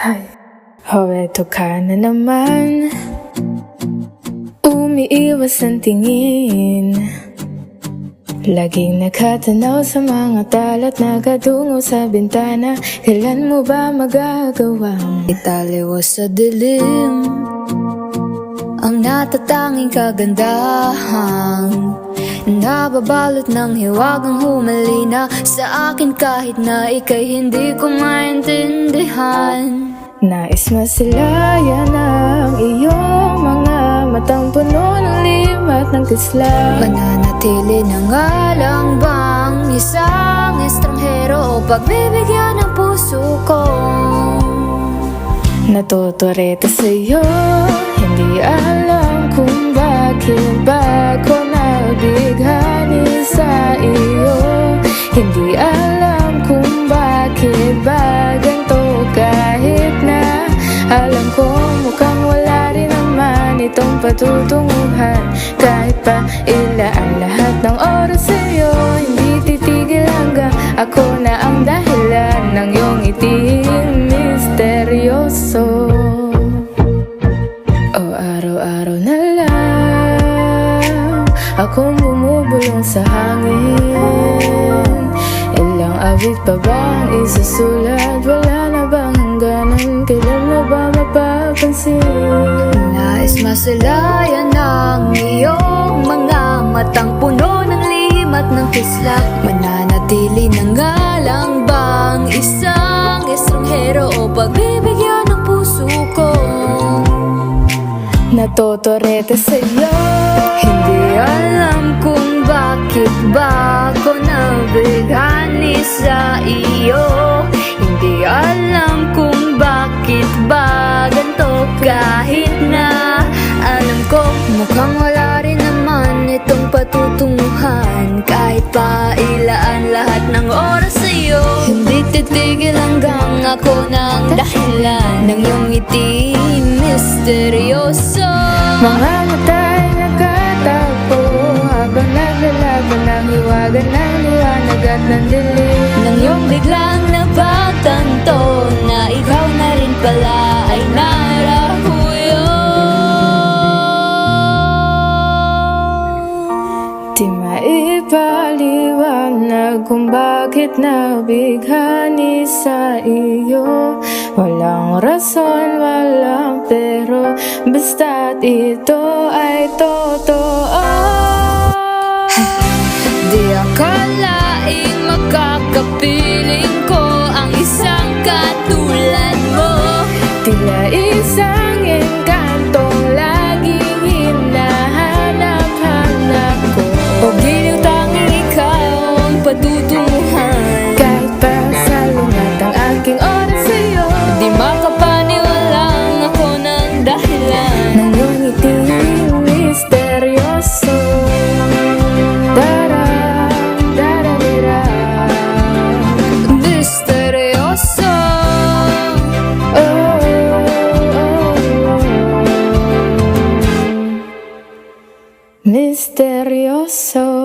Ay, eto ka na naman. Umiiwas ang tingin, laging nakatanaw sa mga talat, nakatungo sa bintana. Kailan mo ba magagawang italiwas sa dilim ang natatanging kagandahan, nababalot ng hiwagang humalina sa akin kahit na ika'y hindi ko maintindihan. Nais masilayan ang iyong mga matang puno ng limat ng kisla. Mananatili na nga lang bang isang estranghero o pagbibigyan ng puso ko? Natuturete sa'yo, hindi alam kung bakit ba ko nabighani sa iyo. Hindi alam kung bakit ba ganito, kahit na alam ko mukhang wala rin naman itong patutunguhan. Kahit pa ilaan lahat ng oras sa'yo, hindi titigil hanggang ako na ang dahilan ng iyong iting misteryoso. O araw-araw na lang akong bumubulong sa hangin. Ilang awit pa bang isusulat? Wala na bang hangganan? Kailan mo ba mapapansin? Nais masalayan ng iyong mga matang puno ng limat ng kislap. Mananatili na nga lang bang isang estranghero o pagbibigyan ng puso ko? Natuturete sa'yo, Hindi alam kung bakit ba ako nabighani sa iyo. Hindi alam kung bakit ba ganito, kahit na alam ko mukhang wala rin naman itong patutunguhan. Kahit pa ilaan lahat ng oras sa'yo, hindi titigil hanggang ako ng dahilan ng iyong ngiti misteryoso. mga mata'y nagkatagpo habang naglalaban ng hiwaga ng liwanag at ng dilim. Nang iyong biglang napatanto na ikaw na rin pala ay narahuyo. Di maipaliwanag kung bakit nabighani sa iyo. Walang rason, walang pero, basta't ito ay totoo. Di akalaing makakapiling ko ang isang katulad mo. Tila isang engkantong laging hinahanap-hanap ko. O giliw tanging ikaw ang patutunguhan. Kahit pa sa lumat ang aking oras sa'yo, Di makapaniwalang ako ng dahilan ng iyong iting misteryoso. Dara-dara-dira. misteryoso. Oh, misteryoso.